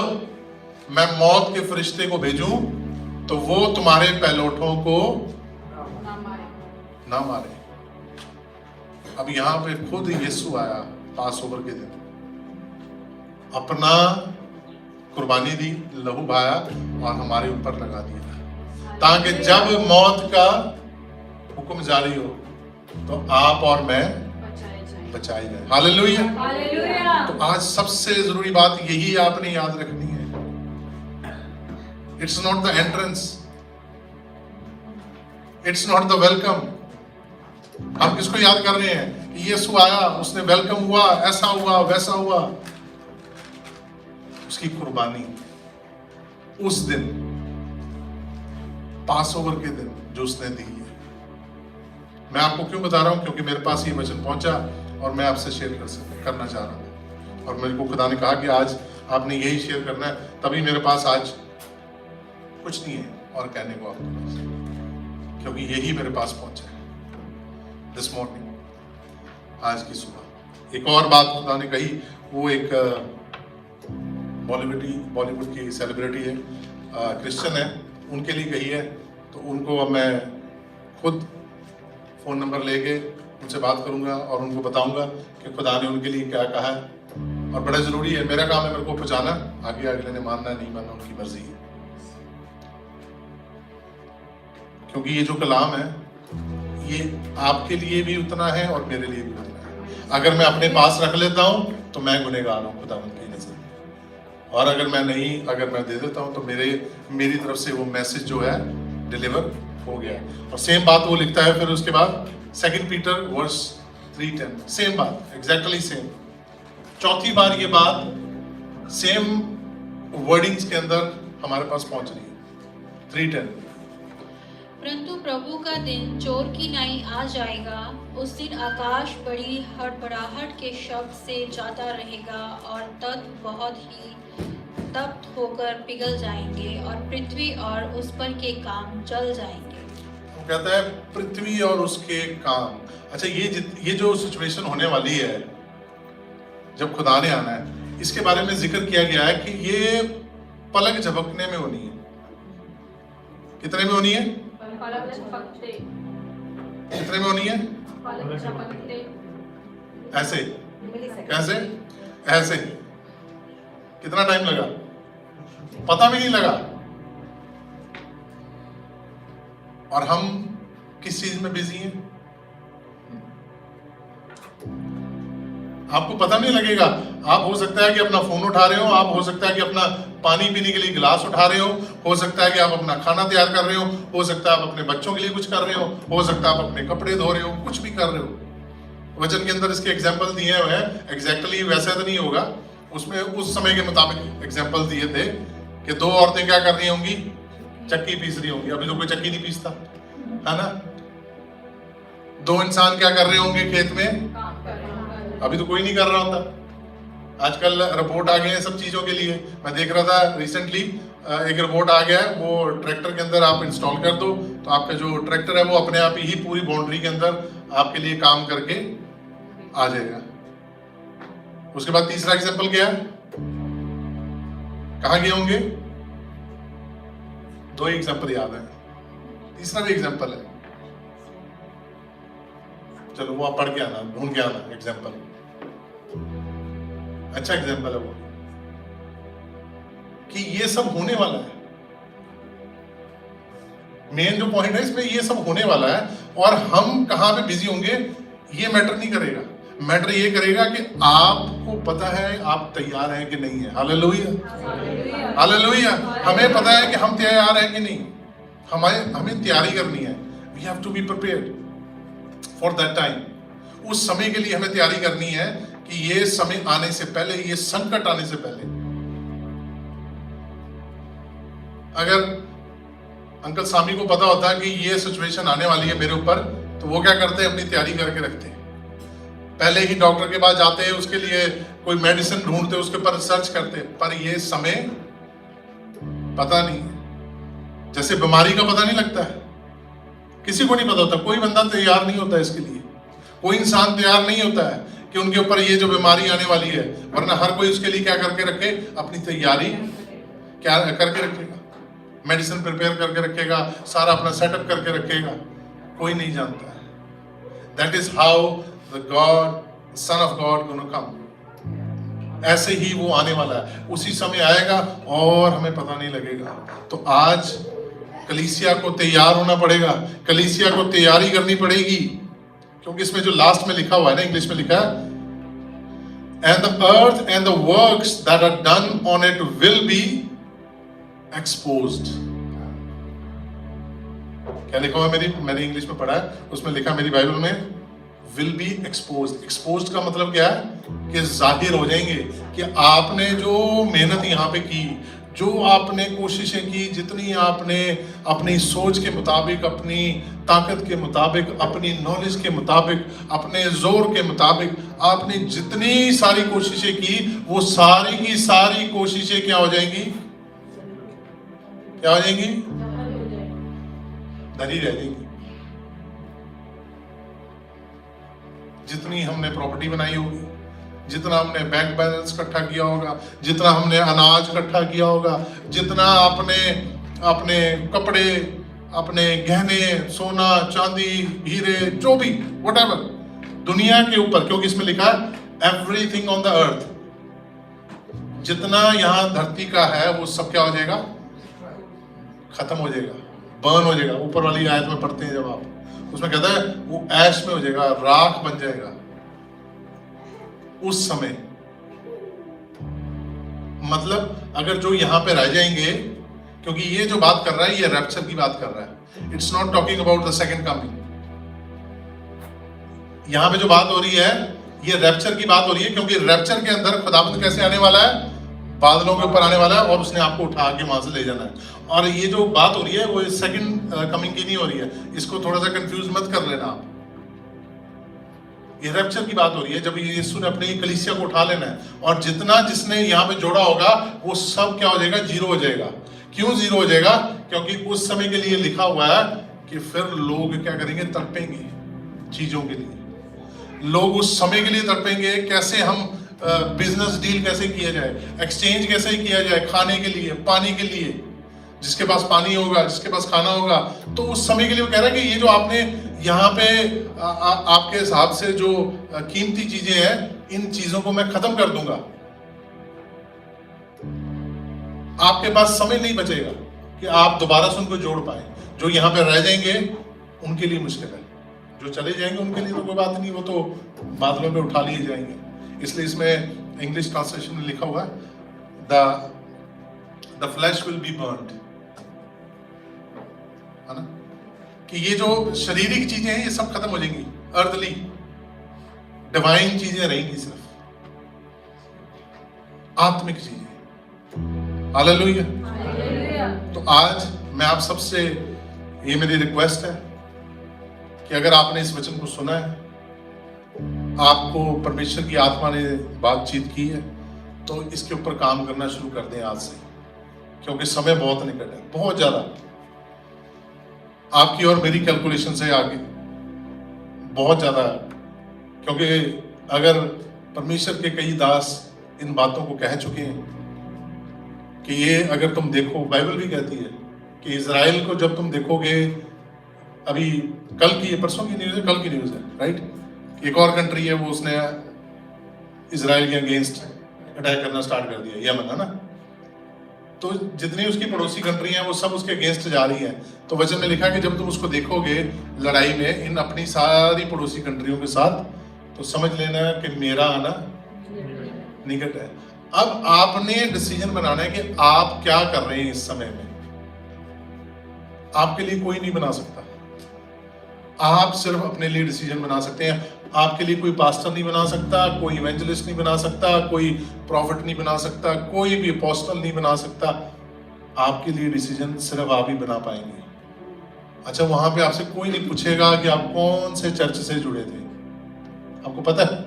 मैं मौत के फरिश्ते को भेजूं तो वो तुम्हारे पहलौठों को ना मारे। अब यहां पे खुद यीशु आया पास ओवर के दिन, अपना कुर्बानी दी, लहू बहाया और हमारे ऊपर लगा दिया, ताकि जब मौत का हुक्म जारी हो तो आप और मैं बचाए जाए। हालेलुया। तो आज सबसे जरूरी बात यही आपने याद रखनी है, it's not the entrance, it's not the welcome. हम किसको याद कर रहे हैं कि यीशु आया, उसने वेलकम हुआ, ऐसा हुआ, वैसा हुआ। उसकी कुर्बानी, उस दिन पास ओवर के दिन जो उसने दी है। मैं आपको क्यों बता रहा हूं? क्योंकि मेरे पास ये वचन पहुंचा और मैं आपसे शेयर करना चाह रहा था, और मेरे को खुदा ने कहा कि आज आपने यही शेयर करना है, तभी मेरे पास आज कुछ नहीं है और कहने को आपके पास, क्योंकि यही मेरे पास पहुंचा है दिस मॉर्निंग, आज की सुबह। एक और बात खुदा ने कही, वो एक बॉलीवुड की सेलिब्रिटी है, क्रिश्चियन है, उनके लिए कही है, तो उनको अब मैं खुद फ़ोन नंबर लेके उनसे बात करूंगा और उनको बताऊंगा कि खुदा ने उनके लिए क्या कहा है। और बड़ा ज़रूरी है, मेरा काम है मेरे को पहुंचाना, आगे अगले ने मानना नहीं मानना उनकी मर्जी है, क्योंकि ये जो कलाम है ये आपके लिए भी उतना है और मेरे लिए भी उतना है। अगर मैं अपने पास रख लेता हूं तो मैं गुनहगार हूं खुदावंद की नजर में, और अगर मैं दे देता हूं तो मेरी तरफ से वो मैसेज जो है डिलीवर हो गया। और सेम बात वो लिखता है फिर उसके बाद 2 पीटर वर्स 3:10, सेम बात, एग्जैक्टली सेम, चौथी बार ये बात सेम वर्डिंग्स के अंदर हमारे पास पहुंच रही है। 3:10, परंतु प्रभु का दिन चोर की नाई आ जाएगा, उस दिन आकाश बड़ी हड़बड़ाहट के शब्द से जाता रहेगा और तत्व बहुत ही तप्त होकर पिघल जाएंगे और पृथ्वी और उस पर के काम जल जाएंगे। वो कहता है पृथ्वी और उसके काम। अच्छा, ये जो सिचुएशन होने वाली है जब खुदा ने आना है, इसके बारे में जिक्र किया गया है कि ये पलक झपकने में होनी है। कितने में होनी है? कितने में होनी है? ऐसे, कैसे, ऐसे। कितना टाइम लगा पता भी नहीं लगा, और हम किस चीज में बिजी हैं आपको पता नहीं लगेगा। आप हो सकता है कि अपना फोन उठा रहे हो, आप हो सकता है कि अपना पानी पीने के लिए गिलास उठा रहे हो सकता है कि आप अपना खाना तैयार कर रहे हो सकता है आप अपने बच्चों के लिए कुछ कर रहे हो सकता है आप अपने कपड़े धो रहे हो, कुछ भी कर रहे हो। वचन के अंदर इसके एग्जाम्पल दिए हुए हैं, एग्जैक्टली वैसा तो नहीं होगा, उसमें उस समय के मुताबिक एग्जाम्पल दिए थे कि 2 औरतें क्या कर रही होंगी? चक्की पीस रही होंगी। अभी तो कोई चक्की नहीं पीसता है ना। 2 इंसान क्या कर रहे होंगे खेत में? अभी तो कोई नहीं कर रहा होता। आजकल रिपोर्ट आ गए हैं सब चीजों के लिए। मैं देख रहा था रिसेंटली एक रिपोर्ट आ गया है, वो ट्रैक्टर के अंदर आप इंस्टॉल कर दो तो आपका जो ट्रैक्टर है वो अपने आप ही पूरी बाउंड्री के अंदर आपके लिए काम करके आ जाएगा। उसके बाद तीसरा एग्जांपल क्या है? कहां गए होंगे? 2 एग्जांपल याद है, तीसरा भी एग्जांपल है, चलो वो आप पढ़ के आना, ढूंढ के आना एग्जांपल, अच्छा एग्जांपल है वो, कि ये सब होने वाला है। मेन जो पॉइंट है इसमें ये सब होने वाला है, और हम कहां पे बिजी होंगे ये मैटर नहीं करेगा। मैटर ये करेगा कि आपको पता है आप तैयार हैं कि नहीं है। Hallelujah, hallelujah. हमें पता है कि हम तैयार हैं कि नहीं, हमें तैयारी करनी है। We have to be prepared for that time. उस समय के लिए हमें तैयारी करनी है कि ये समय आने से पहले, ये संकट आने से पहले, अगर अंकल सामी को पता होता है कि ये सिचुएशन आने वाली है मेरे ऊपर, तो वो क्या करते हैं? अपनी तैयारी करके रखते हैं। पहले ही डॉक्टर के पास जाते हैं, उसके लिए कोई मेडिसिन ढूंढते, उसके ऊपर रिसर्च करते। पर ये समय पता नहीं है, जैसे बीमारी का पता नहीं लगता है, किसी को नहीं पता होता। कोई बंदा तैयार नहीं होता इसके लिए, कोई इंसान तैयार नहीं होता है कि उनके ऊपर ये जो बीमारी आने वाली है। वरना हर कोई उसके लिए क्या करके रखे? अपनी तैयारी क्या करके रखेगा, मेडिसिन प्रिपेयर करके रखेगा, सारा अपना सेटअप करके रखेगा। कोई नहीं जानता है। That is how the God, son of God gonna come. ऐसे ही वो आने वाला है, उसी समय आएगा और हमें पता नहीं लगेगा। तो आज कलीसिया को तैयार होना पड़ेगा, कलीसिया को तैयारी करनी पड़ेगी, क्योंकि इसमें जो लास्ट में लिखा हुआ है ना, इंग्लिश में लिखा है, and the earth and the works that are done on it will be exposed. क्या लिखा हुआ है? मैंने इंग्लिश में पढ़ा है, उसमें लिखा मेरी बाइबल में विल बी एक्सपोज्ड। एक्सपोज्ड का मतलब क्या है कि जाहिर हो जाएंगे कि आपने जो मेहनत यहाँ पे की, जो आपने कोशिशें की, जितनी आपने अपनी सोच के मुताबिक, अपनी ताकत के मुताबिक, अपनी नॉलेज के मुताबिक, अपने जोर के मुताबिक आपने जितनी सारी कोशिशें की, वो सारी की सारी कोशिशें क्या हो जाएंगी? क्या हो जाएंगी? धरी रह जाएंगी। जितनी हमने प्रॉपर्टी बनाई होगी, जितना हमने बैंक बैलेंस इकट्ठा किया होगा, जितना हमने अनाज इकट्ठा किया होगा, जितना आपने अपने कपड़े, अपने गहने, सोना चांदी, हीरे, जो भी व्हाटएवर दुनिया के ऊपर, क्योंकि इसमें लिखा है एवरीथिंग ऑन द अर्थ, जितना यहां धरती का है वो सब क्या हो जाएगा? खत्म हो जाएगा, बर्न हो जाएगा। ऊपर वाली आयत में पढ़ते हैं जब आप, उसमें कहता है वो ऐश में हो जाएगा, राख बन जाएगा उस समय। मतलब अगर जो यहां पे रह जाएंगे, क्योंकि ये जो बात कर रहा है ये रैप्चर की बात कर रहा है, it's not talking about the second coming. यहां पे जो बात हो रही है ये रैप्चर की बात हो रही है, क्योंकि रैप्चर के अंदर खुदावंद कैसे आने वाला है? बादलों के ऊपर आने वाला है और उसने आपको उठा के वहां से ले जाना है। और ये जो बात हो रही है वो सेकंड कमिंग की नहीं हो रही है, इसको थोड़ा सा कंफ्यूज मत कर लेना आप। ये रैप्चर की बात हो रही है जब यीशु ने अपनी कलीसिया को उठा लेना है, और जितना जिसने यहाँ पे जोड़ा होगा वो सब क्या हो जाएगा? जीरो हो जाएगा। क्यों जीरो हो जाएगा? क्योंकि उस समय के लिए लिखा हुआ है कि फिर लोग क्या करेंगे? तड़पेंगे चीजों के लिए। लोग उस समय के लिए तड़पेंगे, कैसे हम बिजनेस डील कैसे किया जाए, एक्सचेंज कैसे किया जाए, खाने के लिए, पानी के लिए। जिसके पास पानी होगा, जिसके पास खाना होगा, तो उस समय के लिए वो कह रहा है कि ये जो आपने यहाँ पे आपके हिसाब से जो कीमती चीजें हैं, इन चीजों को मैं खत्म कर दूंगा। आपके पास समय नहीं बचेगा कि आप दोबारा से उनको जोड़ पाए। जो यहाँ पे रह जाएंगे उनके लिए मुश्किल है, जो चले जाएंगे उनके लिए तो कोई बात नहीं, वो तो बादलों में उठा लिए जाएंगे। इसलिए इसमें इंग्लिश ट्रांसलेशन में लिखा हुआ है the flash will be burned, है ना, कि ये जो शारीरिक चीजें हैं ये सब खत्म हो जाएंगी, अर्थली डिवाइन चीजें रहेंगी, सिर्फ आत्मिक चीजें। हालेलुया। तो आज मैं आप सबसे, ये मेरी रिक्वेस्ट है कि अगर आपने इस वचन को सुना है, आपको परमेश्वर की आत्मा ने बातचीत की है, तो इसके ऊपर काम करना शुरू कर दें आज से, क्योंकि समय बहुत निकट है, बहुत ज्यादा। आपकी और मेरी कैलकुलेशन से आगे बहुत ज्यादा, क्योंकि अगर परमेश्वर के कई दास इन बातों को कह चुके हैं कि ये, अगर तुम देखो, बाइबल भी कहती है कि इजराइल को जब तुम देखोगे, अभी कल की, परसों की न्यूज है, कल की न्यूज है, राइट, एक और कंट्री है वो, उसने इजराइल के अगेंस्ट अटैक करना स्टार्ट कर दिया, यमन, है ना। तो जितनी उसकी पड़ोसी कंट्री हैं वो सब उसके अगेंस्ट जा रही हैं। तो वचन में लिखा कि जब तुम उसको देखोगे लड़ाई में इन अपनी सारी पड़ोसी कंट्रियों के साथ, तो समझ लेना कि मेरा आना निकट है। अब आपने डिसीजन बनाना है कि आप क्या कर रहे हैं इस समय में। आपके लिए कोई नहीं बना सकता, आप सिर्फ अपने लिए डिसीजन बना सकते हैं। आपके लिए कोई पास्टर नहीं बना सकता, कोई इवेंजलिस्ट नहीं बना सकता, कोई प्रॉफिट नहीं बना सकता, कोई भी अपोस्टल नहीं बना सकता। आपके लिए डिसीजन सिर्फ आप ही बना पाएंगे। अच्छा, वहां पे आपसे कोई नहीं पूछेगा कि आप कौन से चर्च से जुड़े थे, आपको पता है।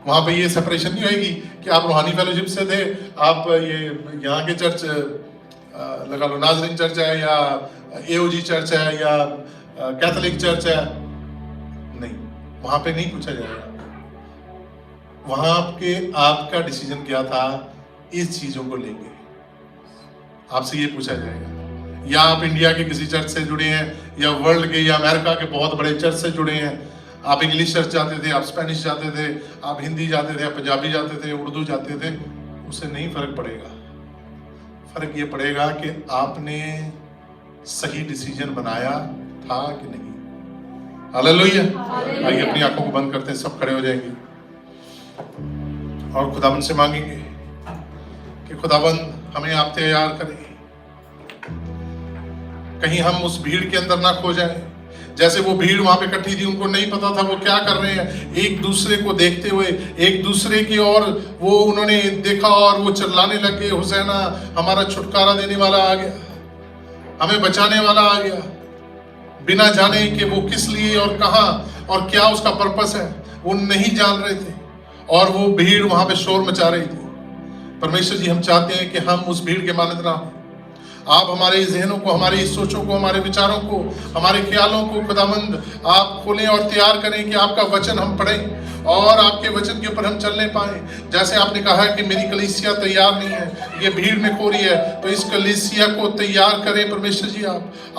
वहां पे ये सेपरेशन नहीं होगी कि आप रूहानी फेलोशिप से थे, आप ये यहाँ के चर्च लगा लो, नाजरीन चर्च है या एओजी चर्च है या कैथोलिक चर्च है। नहीं, वहां पे नहीं पूछा जाएगा। वहां आपके आपका डिसीजन क्या था इस चीजों को लेके, आपसे ये पूछा जाएगा। या आप इंडिया के किसी चर्च से जुड़े हैं, या वर्ल्ड के या अमेरिका के बहुत बड़े चर्च से जुड़े हैं। आप इंग्लिश चर्च जाते थे, आप स्पेनिश जाते थे, आप हिंदी जाते थे, आप पंजाबी जाते थे, उर्दू जाते थे, उससे नहीं फर्क पड़ेगा। फर्क ये पड़ेगा कि आपने सही डिसीजन बनाया था कि नहीं। हालेलुया। आइए अपनी आंखों को बंद करते हैं, सब खड़े हो जाएंगे और खुदाबंद से मांगेंगे कि खुदाबंद हमें आप तैयार करें, कहीं हम उस भीड़ के अंदर ना खो जाएं जैसे वो भीड़ वहां पे इकट्ठी थी, उनको नहीं पता था वो क्या कर रहे हैं। एक दूसरे को देखते हुए एक दूसरे की ओर वो उन्होंने देखा और वो चिल्लाने लगे, हुसैना, हमारा छुटकारा देने वाला आ गया, हमें बचाने वाला आ गया, बिना जाने कि वो किस लिए और कहां और क्या उसका पर्पस है, वो नहीं जान रहे थे। और वो भीड़ वहां पे शोर मचा रही थी। परमेश्वर जी, हम चाहते हैं कि हम उस भीड़ के मानद ना हो। आप हमारे जहनों को, हमारी सोचों को, हमारे विचारों को, हमारे ख्यालों को खुदावंद आप खोलें और तैयार करें कि आपका वचन हम पढ़ें और आपके वचन के ऊपर हम चलने पाए। जैसे आपने कहा है कि मेरी कलीसिया तैयार नहीं है, ये भीड़ में खोरी है, तो इस कलीसिया को तैयार करें परमेश्वर जी।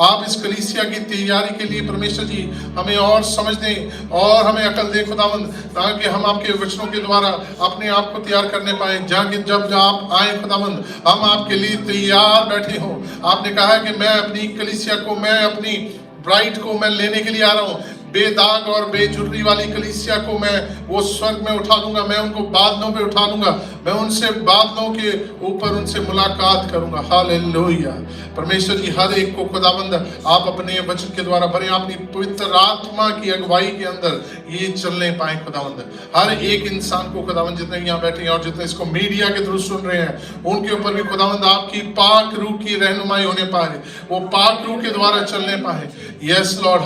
आप इस कलीसिया की तैयारी के लिए परमेश्वर जी हमें और समझ दें और हमें अकल दें खुदावंद, ताकि हम आपके वचनों के द्वारा अपने आप को तैयार करने पाए। जब आप आए खुदावंद, हम आपके लिए तैयार बैठे हों। आपने कहा है कि मैं अपनी कलीसिया को, मैं अपनी ब्राइड को मैं लेने के लिए आ रहा हूँ, बेदाग और बेजुर्री वाली कलीसिया को मैं वो स्वर्ग में उठा दूंगा, मैं उनको बादलों पे उठा दूंगा, मैं उनसे बादलों के ऊपर उनसे मुलाकात करूंगा। हालेलुया। परमेश्वर जी, हर एक को खुदाबंद आप अपने वचन के द्वारा भरें, अपनी पवित्र आत्मा की अगुवाई के अंदर ये चलने पाए खुदाबंद। हर एक इंसान को खुदाबंद, जितने यहाँ बैठे हैं और जितने इसको मीडिया के थ्रू सुन रहे हैं, उनके ऊपर भी खुदाबंद आपकी पाक रूह की रहनुमाई होने पाए, वो पाक रूह के द्वारा चलने पाए। Yes Lord,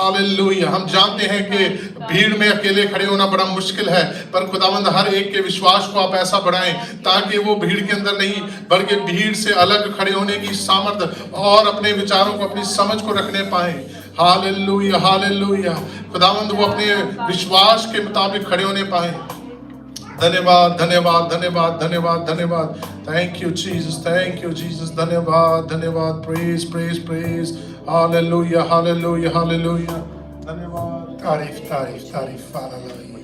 hallelujah. हम जानते हैं कि भीड़ में अकेले खड़े होना बड़ा मुश्किल है, पर खुदावंद हर एक के विश्वास को आप ऐसा बढ़ाएं ताकि वो भीड़ के अंदर नहीं बल्कि भीड़ से अलग खड़े होने की सामर्थ और अपने विचारों को, अपनी समझ को रखने पाए। Hallelujah, hallelujah. खुदावंद वो अपने विश्वास के मुताबिक खड़े होने पाए। धन्यवाद, धन्यवाद, धन्यवाद, धन्यवाद, धन्यवाद। Thank you Jesus, thank you Jesus. धन्यवाद, धन्यवाद। Praise, praise, praise. Hallelujah, hallelujah, hallelujah. धन्यवाद। तारीफ, तारीफ, तारीफ। Hallelujah,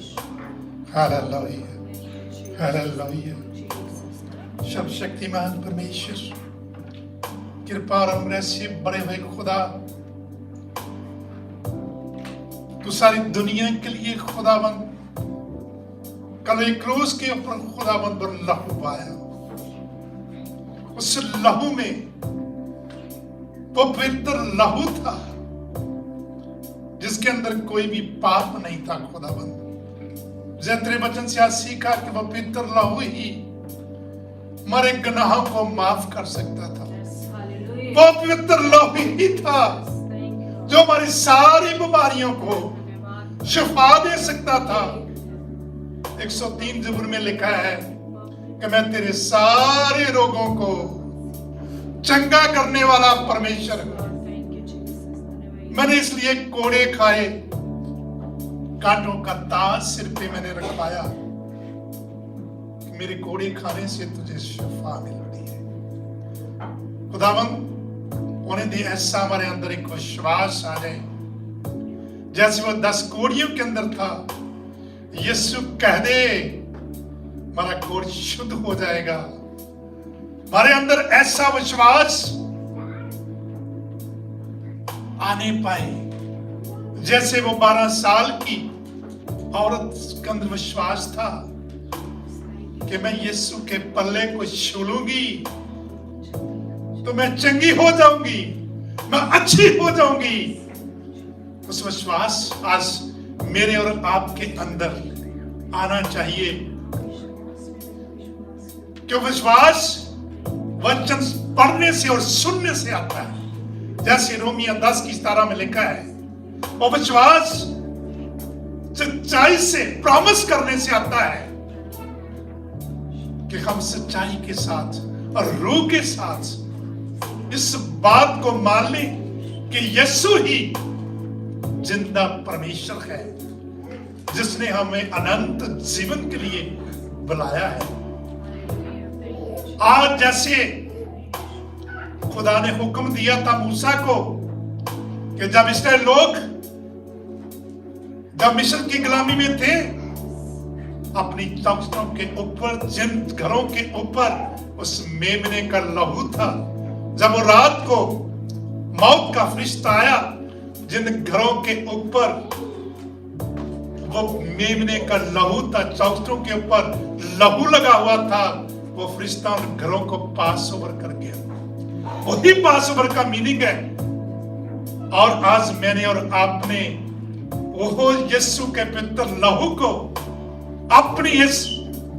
hallelujah, hallelujah. सर्वशक्तिमान परमेश्वर, कृपा और अमृत से बड़े हुए खुदा, तू सारी दुनिया के लिए खुदाबंद कल एक क्रूस के ऊपर खुदाबंद पर लहू पाया। उस लहू में वो पवित्र लहू था जिसके अंदर कोई भी पाप नहीं था खुदाबंद। जैसे तेरे वचन से आज सीखा कि वो पवित्र लहू ही हमारे गुनाहों को माफ कर सकता था। वो पवित्र लहू ही था जो हमारी सारी बीमारियों को शिफा दे सकता था। 103 ज़बूर में लिखा है कि मैं तेरे सारे रोगों को चंगा करने वाला परमेश्वर हूं। मैंने इसलिए कोड़े खाए, कांटों का ताज सिर पे मैंने रखवाया, मेरे कोड़े खाने से तुझे शिफा मिल रही है। खुदावंद उन्हें दे ऐसा हमारे अंदर एक विश्वास आ जाए जैसे वो 10 कोड़ियों के अंदर था। यीशु कह दे हमारा कोड़ शुद्ध हो जाएगा। हमारे अंदर ऐसा विश्वास आने पाए जैसे वो 12 साल की औरत के अंदर विश्वास था कि मैं यीशु के पल्ले को छू लूंगी तो मैं चंगी हो जाऊंगी, मैं अच्छी हो जाऊंगी। उस विश्वास आज मेरे और आपके अंदर आना चाहिए, क्यों विश्वास वचन पढ़ने से और सुनने से आता है। जैसे रोमिया 10:17 में लिखा है, और विश्वास सच्चाई से प्रॉमिस करने से आता है कि हम सच्चाई के साथ और रूह के साथ इस बात को मान लें कि यीशु ही जिंदा परमेश्वर है जिसने हमें अनंत जीवन के लिए बुलाया है। आज जैसे खुदा ने हुक्म दिया था मूसा को कि जब इस्राएल लोग जब मिस्र की गुलामी में थे, अपनी तख्तों के ऊपर, जिन घरों के ऊपर उस मेमने का लहू था, जब वो रात को मौत का फरिश्ता आया, जिन घरों के ऊपर वो मेमने का लहू था, चौखटों के ऊपर लहू लगा हुआ था, वो फरिश्ता उन घरों को पास ओवर कर गया। वही पास ओवर का मीनिंग है और आज मैंने और आपने वो यीशु के पवित्र लहू को अपनी इस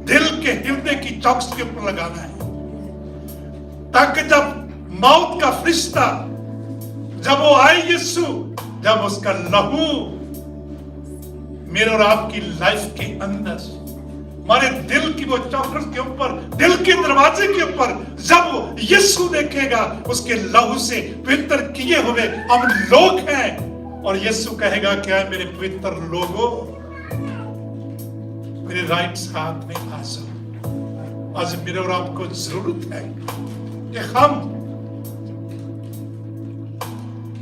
दिल के हृदय की चौखट के ऊपर लगाना है, ताकि जब मौत का फरिश्ता जब वो आए यीशु, जब उसका लहू मेरे और आपकी लाइफ के अंदर, हमारे दिल की वो चौखट के ऊपर, दिल के दरवाजे के ऊपर जब वो यीशु देखेगा, उसके लहू से पवित्र किए हुए हम लोग हैं, और यीशु कहेगा क्या मेरे पवित्र लोगों, मेरे राइट हाथ में आ जाओ। आज मेरे और आपको जरूरत है कि हम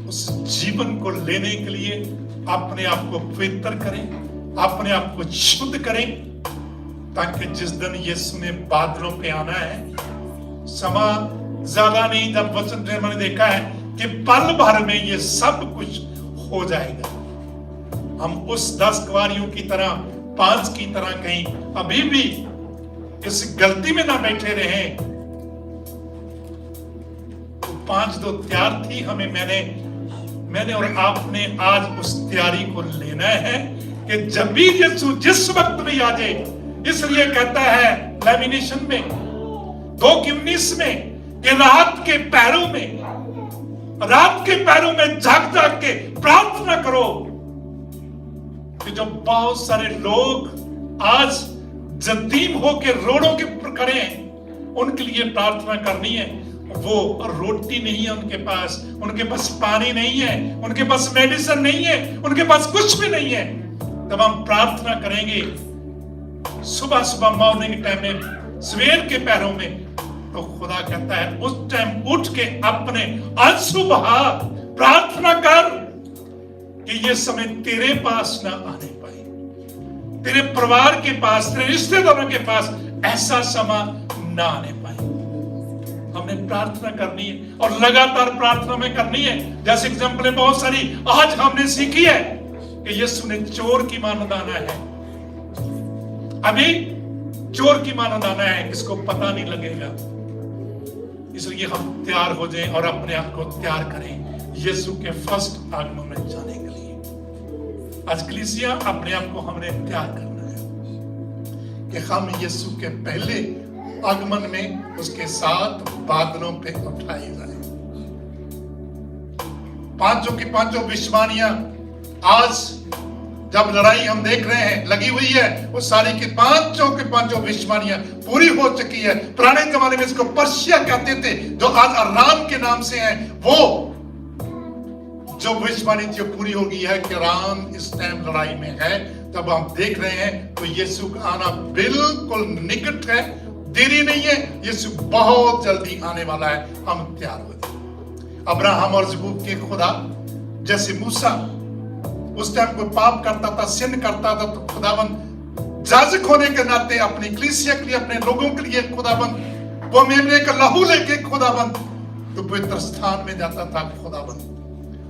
उस जीवन को लेने के लिए अपने आप को पवित्र करें, अपने आप को शुद्ध करें, ताकि जिस दिन यीशु ने बादलों पे आना है, समा ज्यादा नहीं, जब वचन में मैंने देखा है कि पल भर में ये सब कुछ हो जाएगा। हम उस 10 कुंवारियों की तरह, 5 की तरह कहीं अभी भी इस गलती में ना बैठे रहे। 5 जो तैयार थी, हमें मैंने और आपने आज उस तैयारी को लेना है कि जब भी यीशु जिस वक्त भी आ जाए, इसलिए कहता है लेविनेशन में 2:19 में कि रात के पैरों में जाग जाग के प्रार्थना करो। कि जो बहुत सारे लोग आज जतीम होके रोडों के ऊपर खड़े हैं, उनके लिए प्रार्थना करनी है। वो रोटी नहीं है उनके पास पानी नहीं है, उनके पास मेडिसिन नहीं है, उनके पास कुछ भी नहीं है। तब हम प्रार्थना करेंगे सुबह मॉर्निंग टाइम में, सवेर के पैरों में, तो खुदा कहता है उस टाइम उठ के अपने आंसू बहा, प्रार्थना कर कि ये समय तेरे पास ना आने पाए, तेरे परिवार के पास, तेरे रिश्तेदारों के पास ऐसा समय ना आने पाए। हमने प्रार्थना करनी है और लगातार प्रार्थना में करनी है। जैसे एग्जाम्पल बहुत सारी आज हमने सीखी है कि यीशु ने चोर की मानदाना है, अभी चोर की मानदाना है, किसको पता नहीं लगेगा। इसलिए हम तैयार हो जाएं और अपने आप को तैयार करें यीशु के फर्स्ट आगमन में जाने के लिए। आज कलीसिया अपने आप को हमने तैयार करना है कि हम यीशु के पहले आगमन में उसके साथ बादलों पे उठाए जाए। 5 की 5 विश्वानियां आज जब लड़ाई हम देख रहे हैं लगी हुई है, वो सारी की 5 विश्वानियां पूरी हो चुकी है। पुराने जमाने में इसको पर्शिया कहते थे, जो आज अराम के नाम से है। वो जो भविष्यवाणी जो पूरी हो गई है कि राम इस टाइम लड़ाई में है, तब हम देख रहे हैं तो यीशु का आना बिल्कुल निकट है, देरी नहीं है। यीशु बहुत जल्दी आने वाला है, हम तैयार हो जाए। अब्राहम और यकूब के खुदा, जैसे मूसा उस टाइम कोई पाप करता था, सिन करता था, तो खुदाबंद जाजक होने के नाते अपनी कलीसिया के लिए, अपने लोगों के लिए खुदाबंद वो मेमने का लहू लेके खुदाबंद तो पवित्र स्थान में जाता था। खुदाबंद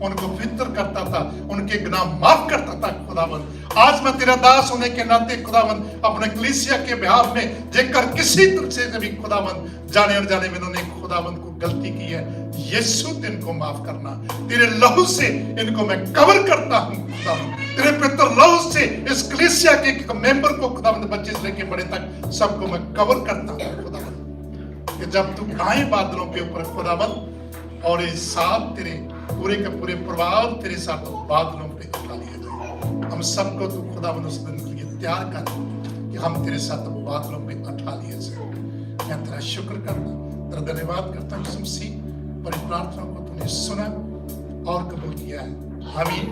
उनको फित्र करता था, उनके गुनाह माफ करता था। खुदाबंद आज मैं तेरा दास होने के नाते खुदाबंद अपने कलीसिया के बिहाफ में जेकर किसी तरह से भी खुदाबंद जाने अनजाने में उन्होंने खुदाबंद को गलती की है, यीशु इनको माफ करना, तेरे लहू से इनको मैं कवर करता हूं खुदाबंद, तेरे पवित्र लहू से इस कलीसिया के मेंबर को खुदाबंद बच्चे से लेके बड़े तक सबको मैं कवर करता हूं खुदाबंद। कि जब तू आए बादलों के ऊपर खुदाबंद और इस साथ तेरे पूरे का पूरे परिवार तेरे साथ बादलों पे उठा लिया जाए। हम सबको तू खुदाबंद उस दिन के लिए तैयार कर कि हम तेरे साथ बादलों पे उठा लिए जाए। मैं तेरा शुक्र करता, तेरा धन्यवाद करता हूं मसीह, बड़ी प्रार्थना को तूने सुना और कबूल किया है। आमीन।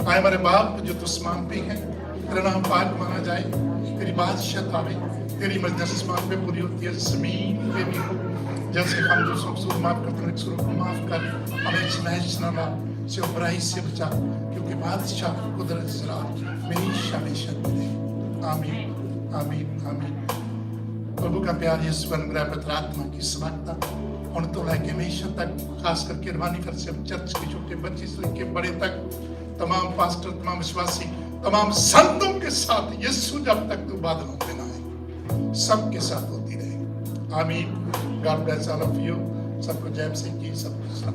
आए हमारे बाप जो तू आसमान पे है, तेरा नाम पाक माना जाए, तेरी बादशाह आवे, तेरी मर्जी आसमान पे पूरी होती है, जमीन पे भी हो। जैसे हम दूसरों को माफ करते हैं, दूसरों को माफ कर, हमें चुनाव से बुराई से बचा, क्योंकि बादशाह कुदरत जलाल मेरी हमेशा दे। आमीन आमीन आमीन। प्रभु का प्यार, यीशु अनुग्रह, पवित्र आत्मा की समानता उन तो लेके हमेशा तक, खास करके रवानी कर से चर्च के छोटे बच्चे से लेके बड़े तक, तमाम पास्टर, तमाम विश्वासी, तमाम संतों के साथ यीशु जब तक तू बादलों पे ना आए, सबके साथ होती रहे। आमीन। God bless all of you. सबको जय मसीह की, सबको सलाम।